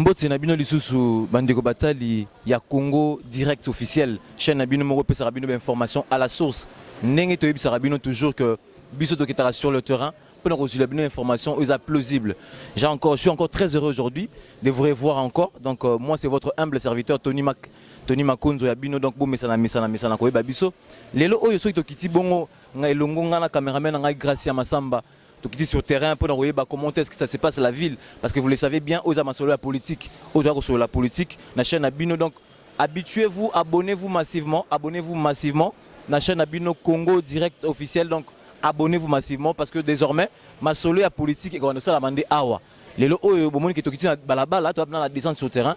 Mbote Nabino Lisusu, Bandeko Batali, ya Congo direct officiel. Chaîne Nabino Moro Sarabino information à la source. Nenge Toyib Sarabino toujours que Biso Tokitara sur le terrain. Pour nous reçu information plausible. Je suis encore très heureux aujourd'hui de vous revoir encore. Donc moi c'est votre humble serviteur Tony Makonzo Yabino donc bon mesana ko babiso. Lelo oyo so tokiti bongo ngai longo ngana cameraman ngai Gracia Masamba. Tokiti sur terrain pour nous comment est-ce que ça se passe à la ville parce que vous le savez bien aux amasolo la politique, aux sur la politique, la chaîne Abino donc habituez-vous, abonnez-vous massivement la chaîne Abino Congo direct officiel donc abonnez-vous massivement parce que désormais ma solo la politique et qu'on a ça la mandé awa les lo oyo bomoni ki tokiti na balabala to na la descente sur terrain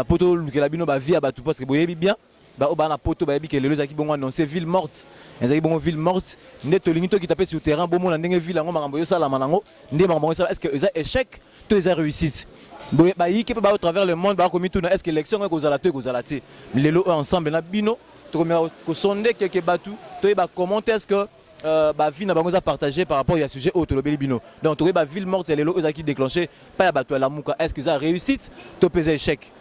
poto lukela bino ba vie ba tout parce que boyebi bien ba o ba na poto ba yebi ke lelo zaki bongo annoncer ville morte ezaki bongo ville morte neto lingi to ki taper sur terrain bomona ndenge ville ngo makambo yo sala manango ndé makambo ça est-ce que eza échec to eza réussite boye ba yiki pe ba au travers le monde ba komi tout est-ce que élection ko zala te lelo ensemble na bino to ko sonde quelque batu to ba commenter est-ce que bah vie n'a pas partagé par rapport à ce sujet auto bino donc tu bah ville morte c'est les lots qui déclenché pas à bateau la mouka est-ce que ça réussite to pèse échec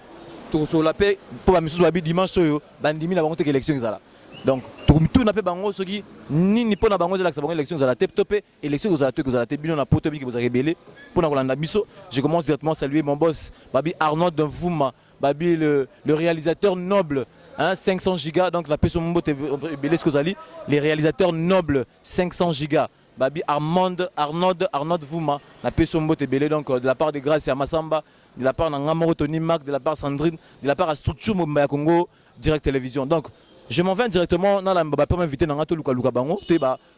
tout sur la paix pour la mission dimanche yo bandimi na bango te élection là donc tout n'a pas bango ce qui ni pour na bango la élection za la tête topé élection za la tête bino na poto bi que vous avez rebellé pour na kolanda biso je commence directement à saluer mon boss babi Arnaud de Vouma babi le réalisateur noble. 500 gigas, donc la personne les réalisateurs nobles 500 gigas. Babi Arnaud Vouma, la personne donc de la part de Gracia Masamba, de la part de Ngamoro Tony Mac, de la part de Sandrine, de la part de Structure Mobile Congo, Direct Télévision. Donc je m'en vais directement dans la première invité dans Luka Bango,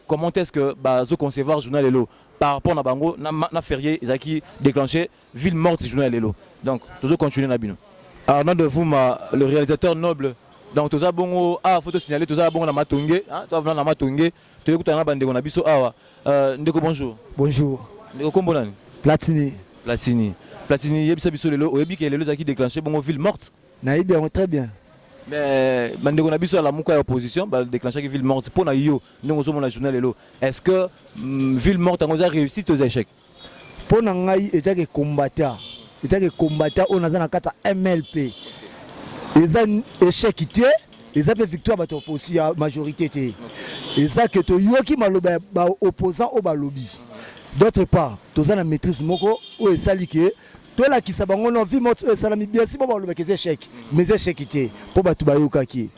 comment est-ce que zo concevoir journal Lelo par rapport à Bango, na férié, Zaki déclenché, ville morte journal Lelo. Donc toujours continuer Nabino. Arnaud de Vouma, le réalisateur noble. Donc tout ça bon photo signaler tout ça bon na matongé toi venant na matongé tu écoutes na bande na biso awa ndeko bonjour ndeko kombo nani Platini yebisa biso lelo oyebi ke lelo zaki déclencher bon ville morte na yebi très bien mais bande na biso la muka opposition ba déclencher ville morte pour na yo ndeko zo mona journal lelo est-ce que ville morte ngoza réussite aux échecs pour na ngai etake combattant on a na kata MLP. Ils ont échec, ils ont victoire à la majorité. Ils ont que yoki maloba opposant au balobi. D'autre part, tous ont la maîtrise moko ou esalike. Toi là qui sabango non vie mot salami bien si bon baloba que échec. Mais échec pour batu bayoka ki.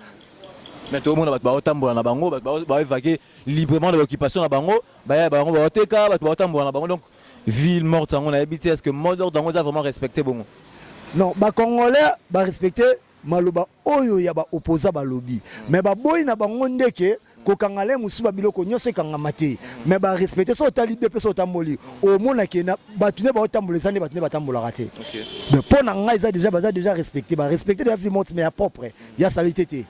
Mais tout le monde va tambour na bango, va évacuer librement de l'occupation na bango, bango va teka, va tambour na bango donc ville morte on a habité est-ce que mot d'ordre on a vraiment respecté bon. Non, ba congolais ba respecter maloba oyo ya ba opposa ba lobby mais ba boy na bango ndeke ko kangale musuba biloko nyose kangamate mais ba respecter so talibé pe so tamboli au mona ke na batune ba tambola zane batune ba tambola raté mais pour na ngai za déjà respecter ba respecter la vie morte mais à propre ya salité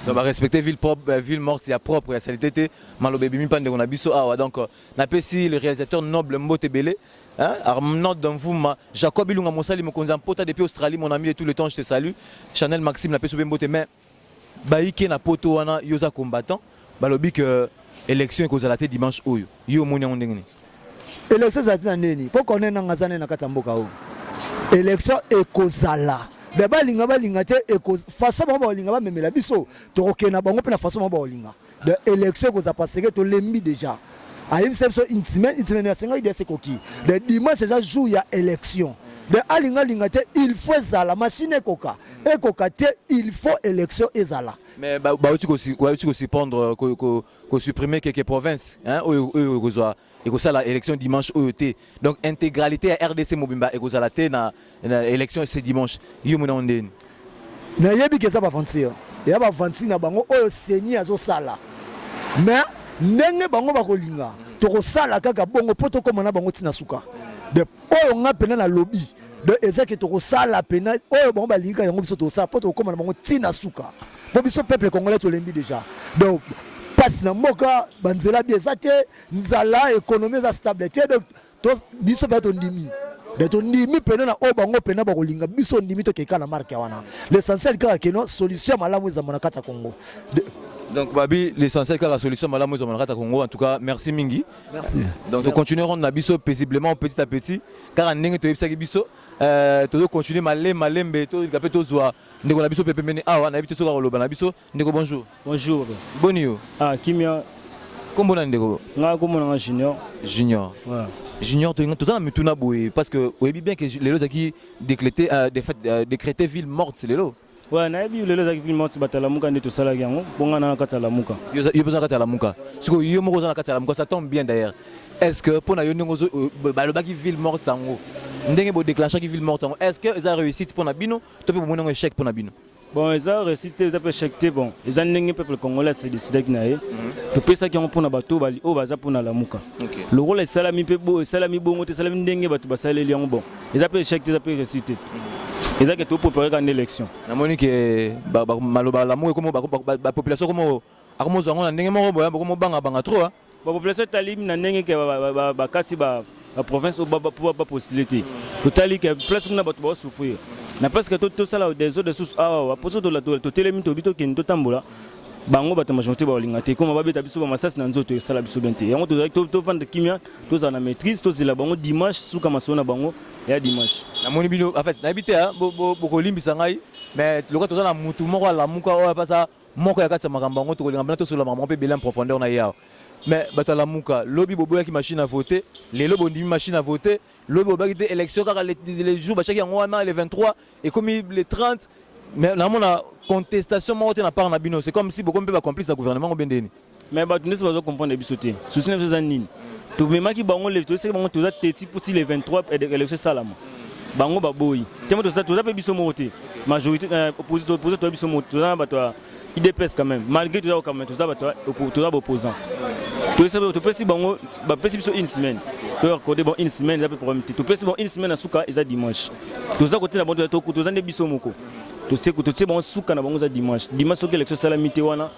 donc ba respecter ville propre ville morte ya propre ya salité maloba bimi pande on a biso awa donc na pesi le réalisateur noble Mbote Belé. Arnaud Danvouma, Jacob Ilunga Monsali Mokonza Pota depuis Australie, mon ami de tout le temps, je te salue. Chanel Maxime, la personne Mbote, mais Baïke na poto wana yosa combattant, balobi que élection est la dimanche oyo. Yo moni on ndengeni. Élection za nani? Pour qu'on ait ngazane na katamboka o. Élection est kozala. De balinga te façon ba balinga ba memela biso. To okena bango pe na façon ba balinga. De élection koza parce que to lembi déjà. Aïm c'est intimement na senga ide se koki de dimanche déjà jour ya élection de alinga te il faut zala machine ekoka te il faut élection ezala mais ba tu aussi prendre ko supprimer quelques provinces hein et que ça la élection dimanche OET donc intégralité à RDC Mobimba et que ça la té na élection ce dimanche yo mona ondeni na yebi ke ça ba avancer ya ba avancer na bango oyo seni azo sala mais ndenge bango bakolinga tokosala kaka bongo poto komana bango tina suka de oyo nga pena na lobby de ezaki tokosala pena oyo bango balinga yango biso tosala poto komana bango tina suka po biso peuple congolais to lembi déjà donc passe na moka banzela bi ezate nzala économie za stabilité donc biso ba to ndimi de to ndimi pena na oyo bango pena bakolinga biso ndimi to keka na marque wana l'essentiel kaka keno solution malamu za mona kata Congo. Donc Babi, l'essentiel car la solution madame Congo en tout cas merci mingi. Merci. Donc nous continuerons na biso paisiblement petit à petit car en ndenge to yebisa biso tozo continuer malembe to kapé to zwa ndeko na biso pepe mene awa na biso ka loba na biso ndeko bonjour. Bonjour. Boni yo. Ah, Kimia. Kombo na ndeko. Nga kombo na Junior. Junior. Ouais. Junior to za na mituna boye parce que oyebi bien que les lots qui décréter ville morte c'est les lots. Ouais, na yebi lelo za ville morte batala muka ndeto sala yango bonga na kata la muka. Yo besoin kata la muka. Siko yo moko za na kata la muka ça tombe bien d'ailleurs. Est-ce que pour na yo ndingo ba lo baki ville morte sango. Ndenge bo déclencher qui ville morte sango. Est-ce que ils a réussi pour na bino to pe mo échec pour na bino. Bon, ils ont réussi ils ont échec bon. Ils ont ndenge peuple congolais c'est décidé na ye. To pesa ki on pour na bato bali o baza pour na la muka. Le rôle est salami pe bo salami bongo te salami ndenge bato basaleli yango bon. Ils ont échec ils ont réussi. Ils ont que tout préparer une élection. Na moni que maloba la mo comme ba population comme zongo na ndenge moko boya comme banga trop. La population talim na ndenge ke ba kati ba province o ba possibilité. Totali que place na bato ba souffrir. Na parce que tout ça là des autres sous ah poso to la to telemi to bito kin to tambola. Bango bato majorité ba lingate comme ba beta biso ba masasi na nzoto sala biso bente. Yango to vendre kimia to za na maîtrise to zila bango dimanche suka masona bango ya dimanche. Na moni bino en fait na habité bo limbisa ngai mais lokwa to za na mutu moko la muka o pa ça moko ya kati makambo bango to linga to solo maman pe bela en profondeur na ya. Mais batala muka lobi boboya ki machine à voter les lobo ndimi machine à voter lobi boboya ki élection car les jours ba chaki yango wana les 23 et comme les 30 mais na mona contestation mo na part na bino c'est comme si beaucoup peut ba complice na gouvernement ko bendeni mais ba tunisi bazo comprendre biso te souci na ça nini to mema ki bango le to c'est bango to za teti pour les 23 élection salama bango ba boyi temo to za pe biso mo te majorité opposition to biso mo to za ba to IDPS quand même malgré tout ça quand même to za ba to opposant to peux si bango ba pesi biso une semaine to recorder bon une semaine za pe problème to pesi bon une semaine na suka eza dimanche to za côté na bon to za ne biso moko to sais bon suka na bango za dimanche so que élection salamité wana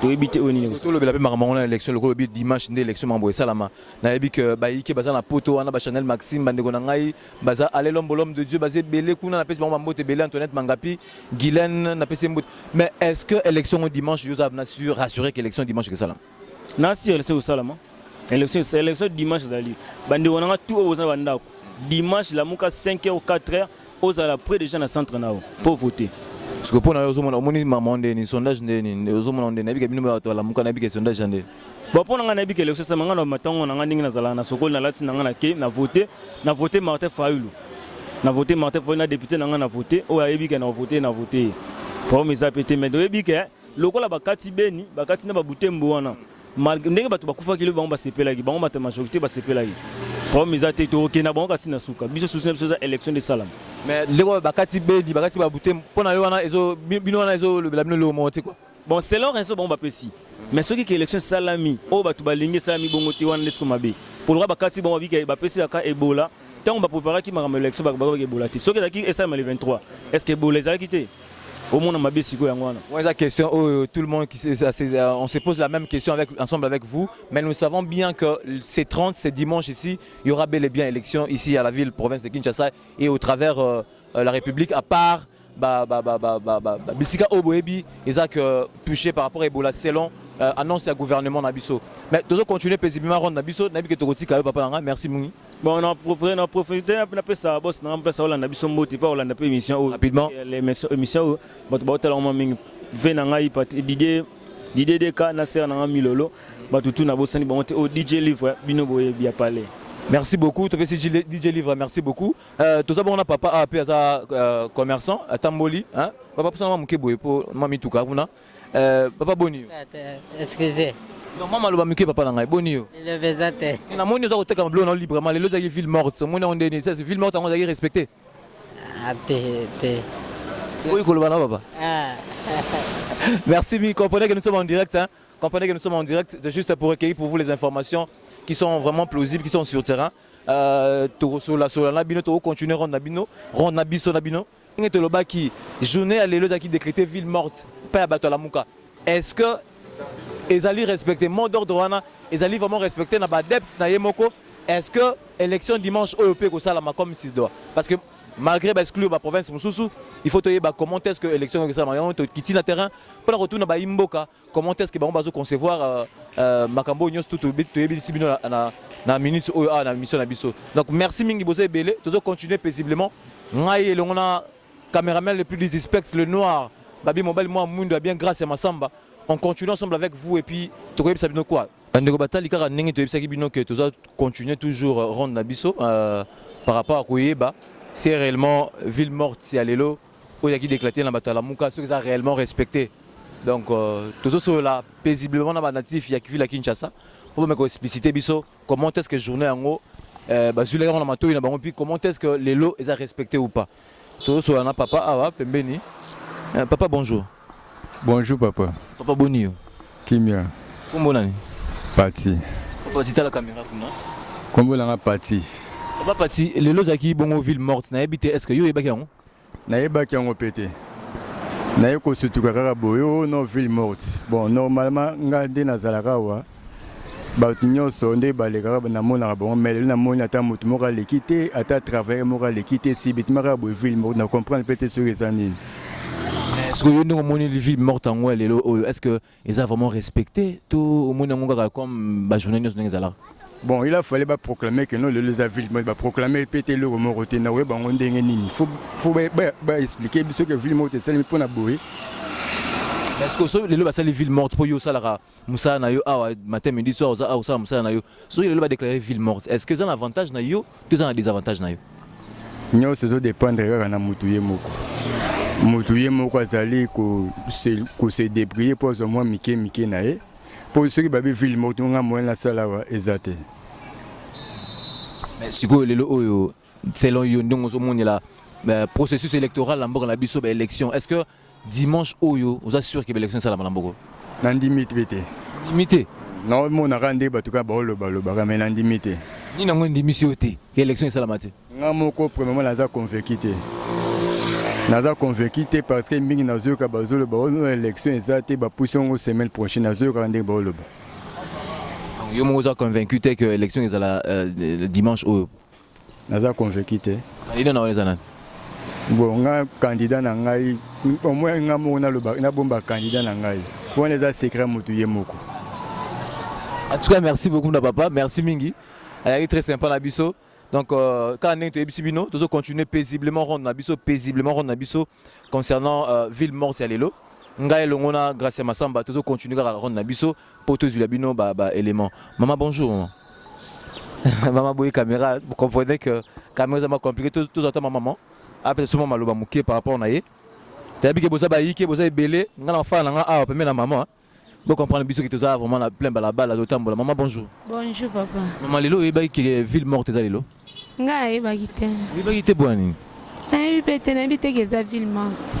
to ebité oni to le bela pe makambo na élection le ko bi dimanche ndé élection mambo salama na yebi que ba yike baza na poto wana ba Chanel Maxime bandeko na ngai baza aller l'homme de Dieu bazé belé kuna na pesi bango mbote belé Antoinette Mangapi Guylaine na pesi mbote mais est-ce que élection dimanche yo za na sûr rassurer que élection dimanche que salama na si élection salama élection dimanche zali bandeko na tout aux bandako dimanche la muka 5h ou 4h aux à la près des gens na centre nao pour voter. Parce que pour nous aux moni maman ndeni sondage ndeni aux mona ndeni nabi kabino ba la muka nabi ke sondage ndeni. Bon pour nga nabi ke élection ça manga na matango na ndingi na zala na sokol na lati na nga na ke na voter Martin Fayulu. Na voter Martin Fayulu na député na nga na voter o ayebi ke na voter. Pour mes apété mais do yebi ke lokola bakati beni bakati na ba butembo wana. Malgré ndenge bato bakufa kilo bango ba sepelaki bango ba majorité ba sepelaki. Pour mes até to ke na bango kati na suka biso souci na élection de salam. Mais leko bakati bedi bakati ba butembo pona yo wana ezo bino wana ezo le blamino le monter quoi. Bon c'est leur raison bon ba pesi. Mais ceux qui élection salami o bato balingi salami bongo te wana lesko mabe. Pour le bakati bon ba ba pesi aka Ebola tant on va préparer qui ma élection ba Ebola te. Ceux qui daki esa le 23. Est-ce que Ebola za quitté? Au monde ma besiko yangwana. Ouais, la question tout le monde on se pose la même question ensemble avec vous, mais nous savons bien que ces 30 ces dimanche ici, il y aura bel et bien élection ici à la ville province de Kinshasa et au travers la République à part Bisika Oboebi, ils ont touché par rapport à Ebola selon annonce du gouvernement Nabiso. Mais toujours continuer paisiblement rendre Nabiso, Nabi Ketogoti Kayo Papa Nanga, merci Mouni. Bon, on a profité un peu ça, boss, on a passé à Nabiso Moti, pas on a pas émission rapidement. Les émissions, but on a venanga ipati Didier Deka Nasser Nanga Milolo, batutu na bosani bon au DJ Livre bino boye bien parler. Merci beaucoup, DJ Livre, merci beaucoup. Tout ça, on a papa à Péaza commerçant, à Tamboli, hein. Papa, pour ça, on a pour Mami Touka, papa Boni. Excusez. Non, maman, le Miki, papa, là, Boni. Le vezate. On a mon nous a comme blanc librement, les autres villes mortes, mon on est c'est ville morte, on a respecté. Ah, Oui, Kolobana, papa. Ah. Merci, mais comprenez que nous sommes en direct, hein. Comprenez que nous sommes en direct, c'est juste pour recueillir pour vous les informations qui sont vraiment plausibles, qui sont sur le terrain. Sur la Nabino, tu continuer rond Nabino, rond Nabiso Nabino. Il y a le qui journée à l'élo qui décrété ville morte, pas à Batalamuka. Est-ce que ils allaient respecter mon d'ordre, ils allaient vraiment respecter Nabadept Nayemoko? Est-ce que élection dimanche OEP au Salama comme s'il doit? Parce que malgré exclure la province il faut te comment est-ce que l'élection que ça qui tient le terrain pour le retour na imboka comment est-ce que on va concevoir makambo nyos tout na minute na mission na biso. Donc merci mingi bozo belé toujours continuer paisiblement ngai le on a caméraman le plus suspect le noir babi mobile moi mundo bien grâce à Masamba on continue ensemble avec vous et puis to ko sabino quoi ndeko batali kaka ndenge to yebisaki bino que toujours continuer toujours rendre na biso par rapport à koyeba c'est réellement ville morte si alelo ou yaki déclaté na batala muka ceux qui ont réellement respecté. Donc toujours sur la paisiblement na natif yaki ville à Kinshasa pour me expliciter biso comment est-ce que journée en haut sur les gens na mato ina bango puis comment est-ce que les lots ils ont respecté ou pas. Toujours sur na papa awa pembeni. Papa bonjour. Bonjour papa. Papa Bonio. Kimia. Comment nani? Parti. Papa dis la caméra kuna. Comment on a parti? Papa parti les lots qui bongo ville morte na habité est-ce que yo ebaki yango? Na ebaki yango pété. Na yeko surtout kaka boyo no ville morte. Bon normalement ngade na zalaka wa. Ba nyonso nde baleka na mona bon mais na mona ta mutu moko l'équité ata travailler moko l'équité si bit mara bo ville morte na comprendre peut-être sur les années. Est-ce que nous avons une ville morte en haut est-ce que ils ont vraiment respecté tout au monde comme la journée de bon, il a fallu proclamer que non, les villes va proclamer péter le mort na web en ndenge nini. Faut expliquer ce que ville morte c'est pour na boé. Est-ce que les lois les villes mortes pour yo salara Moussa na yo matin midi soir ça Moussa na yo. So les lois déclarer ville morte. Est-ce que ça un avantage na yo, que ça un désavantage na yo? Non, ça doit dépendre na mutuye moko. Mutuye moko azali ko se débrouiller pour au moins mike nae pour ceux qui babi ville morte nga moyen la sala wa ezate. Mais siko lelo oyo selon yo ndongo zo moni la processus électoral lambo na biso ba élection est-ce que dimanche oyo vous assure que l'élection ça la lambo nandimite vete limité non mon rande batuka ba lo mais nandimite ni na ngondi mission te que élection ça la mate nga moko premièrement la za convaincu naza convaincu parce que mingi nazoyoka bazoloba ono élection eza te bapusi yango semaine prochaine nazoyoka ndenge baoloba. Yo moza convaincu que l'élection ezala dimanche oyo. Naza convaincu te. Candidat na wala bon nga candidat na ngai au moins nga mo na bomba candidat na ngai. Pour les secret mutu yemoko. En tout cas merci beaucoup na papa, merci mingi. Elle est très sympa la biso. Donc, quand on est Bino, nous allons continuer paisiblement rendre Nabiso concernant ville morte à l'élo. Ngaï Longona, grâce à Massamba, nous allons continuer à rendre Nabiso pour tous les Bino éléments. Maman, bonjour. Maman, boy, caméra, vous comprenez que la caméra est compliquée. Tous attendent ma maman. Après, c'est moi qui mouké par rapport à Naye. Tu as dit que vous avez belé, vous avez enfant, vous avez la maman. Vous comprenez Biso qui est vraiment plein de la balle à l'automne. Maman, bonjour. Bonjour, papa. Maman, l'élo, il y a ville morte à l'élo. Ngai bagite. Oui, bagite boani. Na habité que ville morte.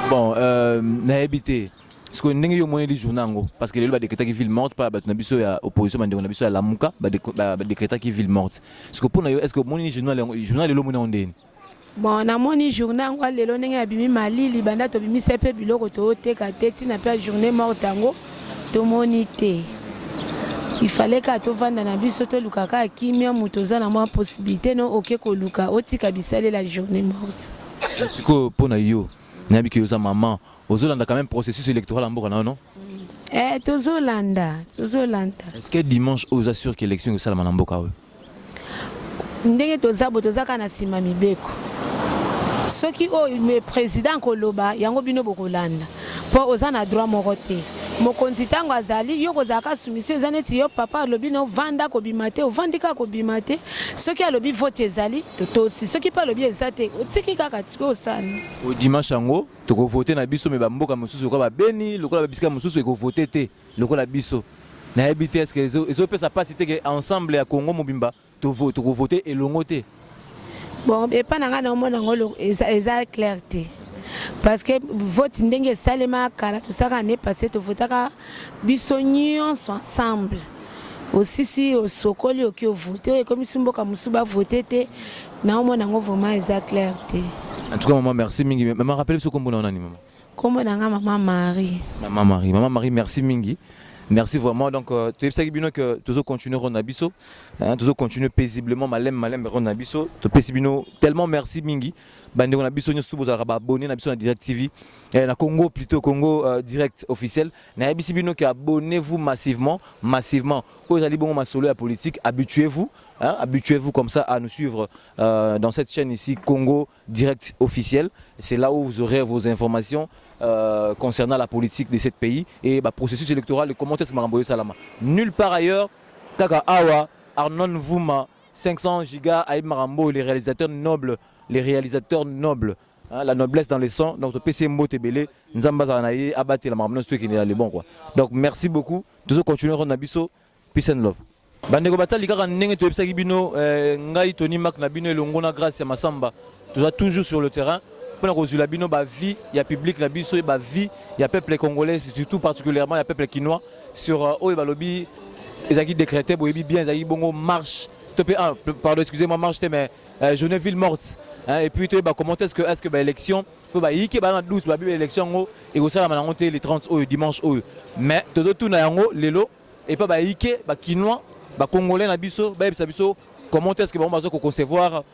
Bon, na habité. Parce que ndenge yo moyen du journal parce que les ba décréter ville morte pas ba biso ya opposition ba biso ya lamuka ba décréter qui ville morte. Parce que pour na yo est-ce que mon journal lelo mona ondeni? Bon, na moni journal ngwa lelo ndenge abimi malili banda to bimi sepe biloko to teka teti na pe journée morte ngo to monité. Il fallait que tu fasses dans biso to lukaka kimia mutoza na moi possibilité non OK ko luka otika bisale la journée morte. Parce que pour na yo nabi que yoza maman ozolanda quand même processus électoral en Bourg non? Tozolanda. Est-ce que dimanche aux assure que l'élection que ça la manamboka we? Ndenge toza kana sima mibeko. Soki o le président koloba yango bino bokolanda. Po ozana droit moroté. Mokonzi tango azali yo kozaka soumission ezaneti yo papa alobi no vanda ko bimate o vandika ko bimate soki alobi vote ezali to si soki pa alobi ezate otiki kaka tiko osana au dimanche yango to ko voter na biso me ba mboka mususu ko ba beni lokola ba bisika mususu ko voter te lokola biso na habité est-ce que ezo pesa pas cité que ensemble ya Congo mobimba to ko voter elongo te bon et pas nanga na mona ngolo eza clarté. Parce que vote ndenge salema kala tout ça année passée to votaka bisonnions ensemble aussi si au sokoli oki voter comme simboka musuba voter te na mona ngo vraiment eza clarté. En tout cas maman merci mingi maman rappelle ce kombo na nani maman kombo na maman Marie. Maman Marie merci mingi Merci vraiment. Donc, tu sais que tu continues Ronabiso, tu continues paisiblement, malem Ronabiso. Tu paisiblement tellement merci Mingi. Bande Ronabiso, nous sommes abonnés à Direct TV, na Congo plutôt Congo Direct officiel. Na Abisibino qui abonnez-vous massivement. Vous allez bon ma solo la politique, habituez-vous. Habituez-vous comme ça à nous suivre dans cette chaîne ici Congo Direct officiel. C'est là où vous aurez vos informations concernant la politique de ce pays et le processus électoral et comment est-ce que Maramboyo Salama. Nulle part ailleurs, Kaka Awa, Arnon Vouma, 500 gigas, Aïb Marambo, les réalisateurs nobles, la noblesse dans le sang. Donc, le PC Mbo Tebele, Nzamba Zanaye, Abaté la Marambo, c'est qui est les bons quoi. Donc, merci beaucoup. Tous continuer Ronabiso, peace and love. Bandeko Batali kaka ndenge to ebisaki bino ngai Tony Mac na bino elongo na grâce ya Masamba. Toujours sur le terrain. Pour la bino ba vie, il y a public la biso, ba vie, il y a peuple congolais, surtout particulièrement il y a peuple quinois sur oh lobby, ils ont décrété bien, ils ont bongo marche. Pardon, excusez-moi, marche mais journée ville morte. Et puis tu comment est-ce que élection, tu vas y dans 12 ba élection et au ça la les 30 dimanche mais tout na yango lelo et pas ba yike ba quinois, ba congolais na biso, ba biso. Comment est-ce que on va concevoir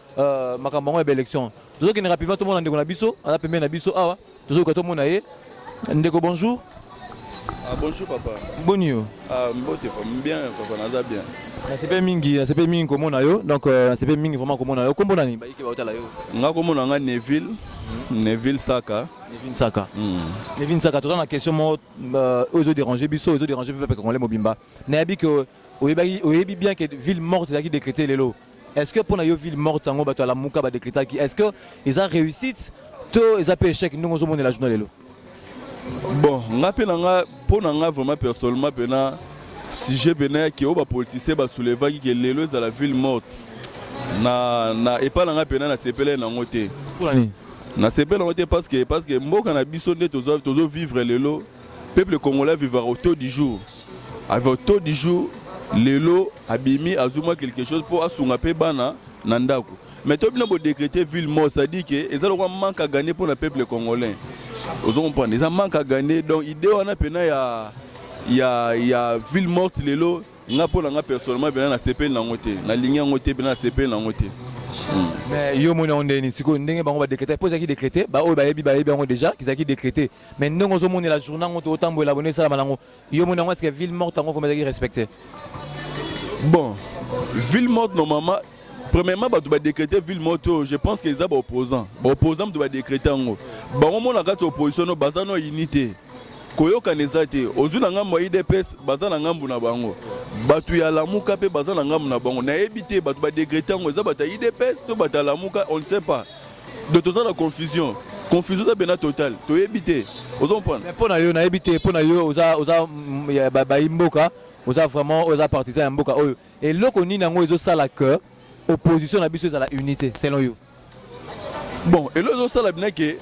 makambango et élection? Tout ce qui est rapidement tout le monde a biso, on a payé na biso ah tout ce que tout le monde a ndeko bonjour. Ah bonjour papa. Bonjour. Ah mbote bien papa naza bien. C'est pas mingi comme on a yo donc c'est pas mingi vraiment comme on a yo kombo nani ba yiki ba otala yo. Nga komo na nga Neville Saka. Neville Saka tout la question moi aux déranger biso aux déranger peuple congolais mobimba. Na bi que oyebi bien que ville morte c'est qui décrété les lots. Est-ce que pour la ville morte sango bato la muka ba décréter qui est-ce que ils ont réussi to ils ont fait échec nous on la journée les lots. Bon, nga pe nga pour nga vraiment personnellement bena si j'ai bena qui au ba politicien ba soulever qui les lots à la ville morte. Na et pas nga bena na sepele na ngote. Pour la ni. Na sepele na ngote parce que mboka na biso nde tozo vivre les lots. Peuple congolais vivra au taux du jour. Avec au taux du jour Lelo abimi azuma quelque chose pour asunga pe bana nandako. Mais tu as décrété ville morte, ça dit que ils ont un manque à gagner pour le peuple congolais. Vous comprenez, ils ont un manque à gagner. Donc l'idée on a pena il y a ville morte lelo, nga pour nga personnellement bien na CP na ngote, na ligne ngote bien na CP na ngote. Mais yo mona on ndeni siko ndenge bango ba décréter pose qui décréter ba o ba yebi bango déjà qui za qui décréter. Mais ndongo zo mona la journée ngoto otambo la bonne ça malango. Yo mona est-ce que ville morte ngo faut mettre respecter. Bon, ville morte normalement, premièrement, tu vas décréter ville morte, je pense qu'ils ont des opposants. Les opposants doivent décréter en haut. On a une opposition, on a une unité. Koyoka nezate, ozuna mo IDPS, bazana ngambu na bango. Batu ya lamuka pe bazana ngambu na bango. Na éviter batu ba décréter ngo za bata IDPS to bata lamuka, on ne sait pas. De toute façon la confusion. Confusion ça bena total. To éviter. Ozo prendre. Mais pour na yo na éviter, pour na yo oza ba imboka. Vous avez vraiment aux partisans mboka oyo et loko ni nango ezo sala que opposition na biso la unité selon you. Bon et l'autre sala bien que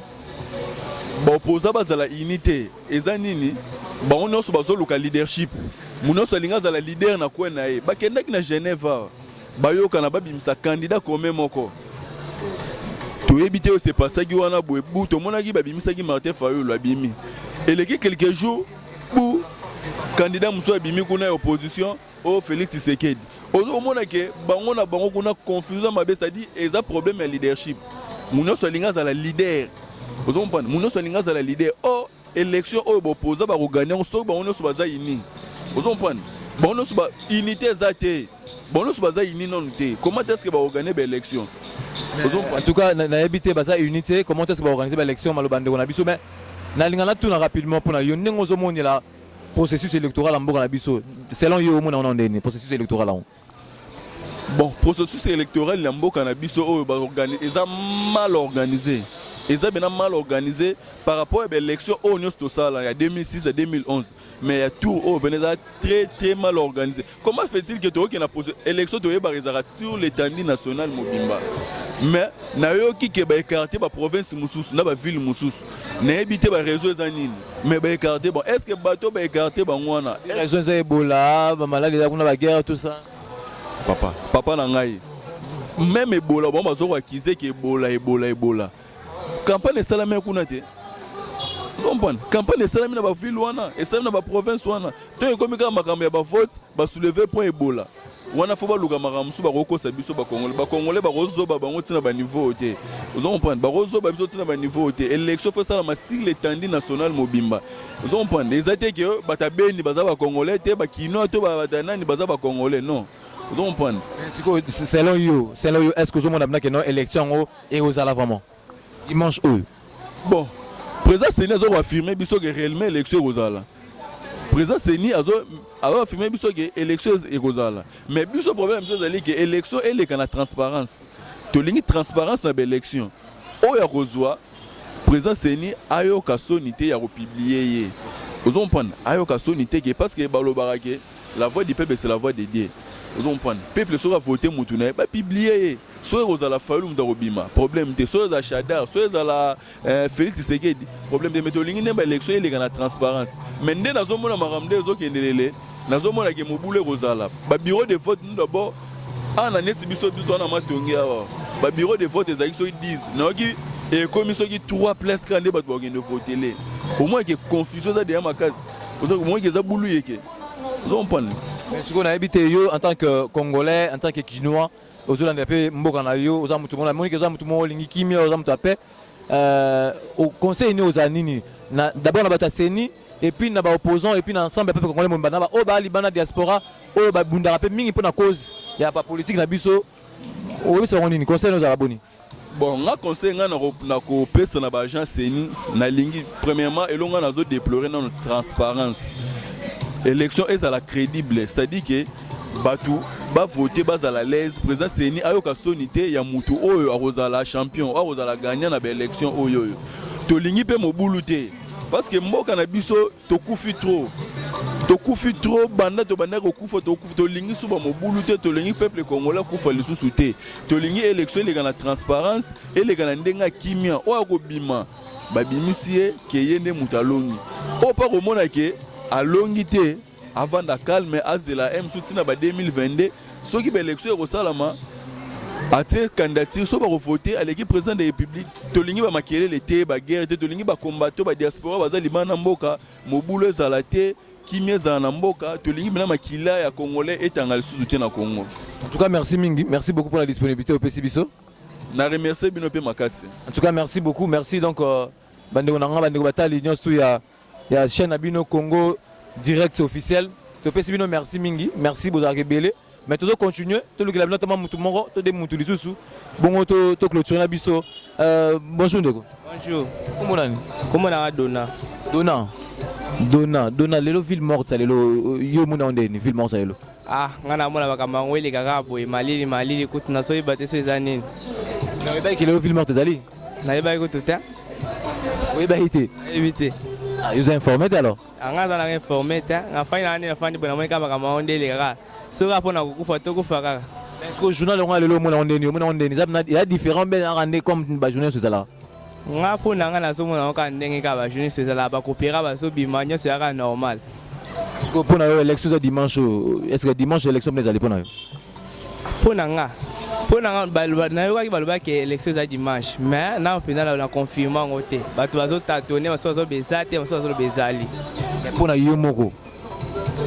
ba opposant ba la unité eza nini ba on oso bazo local leadership muno so linga za la leader na ko na e ba kenda ki na Genève ba yo kana ba bimisa candidat comme moko to éviter c'est pas ça qui wana boye buto mona ki ba bimisa ki Martin Fayulu abimi et les quelques jours pour candidat Moussa Bimi kuna opposition au Félix Tshisekedi. Au moment que bango na bango kuna confusion mabe c'est-à-dire ils ont problème de leadership. Muno solinga za la leader. Vous comprenez? Muno solinga za la leader. Oh élection au opposant ba gagner on so bango so baza ini. Vous comprenez? Bango so ba unité zate. Bango so baza ini non té. Comment est-ce que ba gagner ba élection? En tout cas na habité baza unité, comment est-ce que ba organiser ba élection malobande on a biso mais na lingana tout rapidement pour na yo ndenge zo moni la processus électoral en Bourg Bisso. Selon yo, on a un processus électoral. Bon, processus électoral en Bourg Bisso est mal organisé. Ils ont bien mal organisé par rapport à l'élection au Nios Tosala il y a 2006 et 2011. Mais il y a tout très très mal organisé. Comment fait-il que tu as posé l'élection sur l'étendue nationale Mobimba? Mais na yo ki ke ba écarter ba province mususu na ba ville mususu na éviter ba réseau zanini mais ba écarter bon est-ce que bateau ba écarter ba ngwana raison za Ebola ba maladie za kuna ba guerre tout ça papa na ngai même Ebola bon bazo accuser que Ebola campagne salama kuna te comprendre campagne esalami na baville wana esalami na baprovince wana ntango ekomi kaka makambo ya bavote basouleve point ebola wana fo baluka makambo mosusu bakokosa biso bakongole bakozoba bango ntina baniveau te ozo comprendre bakozoba biso ntina baniveau te élection fo esalama sur l'étendue nationale mobimba ozo comprendre eza te ke batabeni baza bakongolais te bakinois to batanani baza bakongolais non ozo comprendre selon yo est-ce que ozomona bina ke non élection ekozala vraiment dimanche oyo bon président Seni azo affirmer biso que réellement élection ekozala président Seni azo affirmer biso que élection ekozala mais biso problème biso ezali que élection eleka na transparence tolingi transparence na élection oyo akozwa président Seni ayoka soni te ya kopublier ye ozo comprendre ayoka soni te que parce que balobaka que la voix du peuple c'est la voix de Dieu ozo comprendre peuple sera voté mutu na ba publier soit ozala Fayulu Mdarobima problème te soit ozala Chadar soit ozala Félix Tshisekedi problème de metolingi ne ba élection eleka na transparence mais nde nazomona makamde ezokendelele nazomona ke mobule kozala ba bureau de vote d'abord ana nesi biso na matongi awa ba bureau de vote ezaki so 10 na oki et comme soki 3 places quand nde bato bakende voter le au moins que confusion za derrière makasi au moins que za bulu yeke ozo comprendre. Mais ce qu'on a habité yo en tant que Congolais, en tant que Kinois, aux Hollandais, mboka na yo, aux amutu mona, monique aux amutu mona, lingi kimia, aux amutu apé, au conseil ni aux anini. D'abord na bata Seni, et puis na ba opposants, et puis na ensemble peuple congolais mbana ba o ba libana diaspora, o ba bunda rapé mingi pour na cause, y a pas politique na biso, o biso nini conseil nos araboni. Bon, nga conseil nga na ko pesa na ba agent Seni, na lingi premièrement elonga na zo déplorer dans notre transparence. Élection est à la crédible, c'est-à-dire que Batu va voter bas à la l'aise. Président Seni ayoka sonité ya mutu oyo arozala champion, arozala gagnant na ba élection oyo. Tolingi pe mobuluté parce que mboka na biso tokufi trop banda to banda ko kufa tolingi suba mobuluté tolingi peuple congolais kufa lisusu te. Tolingi élection les na transparence et les na ndenga kimia o akobima babimisie ke yende mutalongi. O pa komona ke alongi te avant da calme azela m soutina ba 2022 soki ba élection ko salama atie candidature so ba voter à l'équipe président de la République tolingi ba makelele te ba guerre te tolingi ba combattre ba diaspora ba libana mboka mobulo ezala te kimia za na mboka tolingi bina makila ya congolais etanga lisusu te na Congo. En tout cas merci mingi, merci beaucoup pour la disponibilité au PC Biso. Na remercier bino pe makasi. En tout cas merci beaucoup, merci donc bande onanga bande batali nyos tu ya chaîne Abino Congo direct officiel. Topesi bino merci mingi, merci bozaki belé. Mais tout continuer, tout le glabno tama mutu moko, tout de mutu lisusu. Bongo to clôture na biso. Bonjour ndeko. Bonjour. Comment na Dona lelo ville morte lelo yo muna ondeni ville morte lelo. Ah, ngana mona bakamba ngwele kaka boy malili kutu na soyi bate so ezanini. Na eba ki lelo ville morte zali. Na eba ko tout hein. Oui ba ité. Éviter. Ah, vous informé alors. Anga za na informé ta, nga fanya nani na fanya bona mona kama kama ondele kaka. So rapo na kukufa to kufa kaka. Est-ce que le journal on lelo mona ondeni il y a différents ben rendre comme ba journée sur là. Nga pona nga na so mona ka ndenge ka ba journée sur là ba kopira ba so bima nyo so yaka normal. Est-ce que pour l'élection dimanche, est-ce que dimanche l'élection vous allez pour nous? Pour nga na yoka ki baloba ke élection za dimanche mais na opina na confirmer ngote bato bazo tâtonner bazo bezate bazo bezali. Mais pour na yo moko.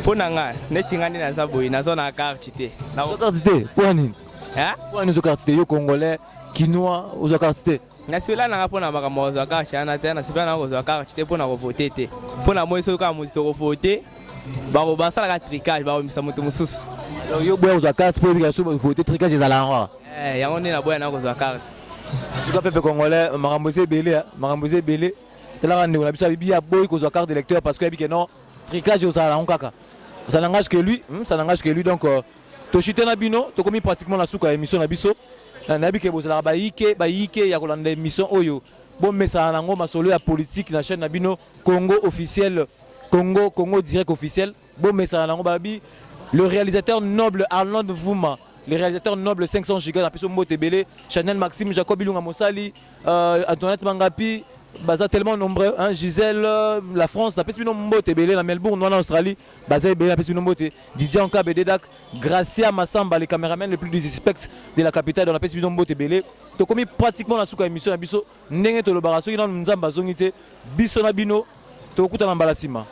Pour nga neti ngani na za boyi na zo na carte te. Na carte te pour nini? Hein? Pour nous carte te yo congolais, kinois, aux carte te. Na sibela na pona makambo za carte na te na sibela na zo carte te pona ko voter te. Pona moi so ka mo to voter ba ba sala ka tricage ba misa moto mususu. Yo boya aux carte pour bien sûr voter tricage za la roi. Yango ni na boya na ko zo carte. En tout cas peuple congolais marambosé belé c'est là on a biso biya boy ko zo carte d'électeur parce que bi non tricage aux la kaka. Ça n'engage que lui donc to chité na bino to komi pratiquement la souka émission na biso. Na bi ke bozala ba yike ya kolanda émission oyo. Bon message nango masolo ya politique na chaîne na bino Congo officiel Congo direct officiel. Bon message nango babi le réalisateur noble Arnold Vouma, le réalisateur noble 500 gigas na piso Motebele, Chanel Maxime Jacob Ilunga Mosali, Antoinette Mangapi, baza tellement nombreux, hein, Gisèle, la France, la Pesbino Mbote, Belé, la Melbourne, en Australie, baza Belé, la Pesbino Mbote, Didier Anka, Bededak, Gracia Massamba, les caméramans les plus suspects de la capitale de la Pesbino Mbote, Belé. Tu commis pratiquement la souka émission, Biso, Nenge Tolobara, ceux qui n'ont pas zongité, Biso Nabino, tu écoutes en Balasima.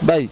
Bye.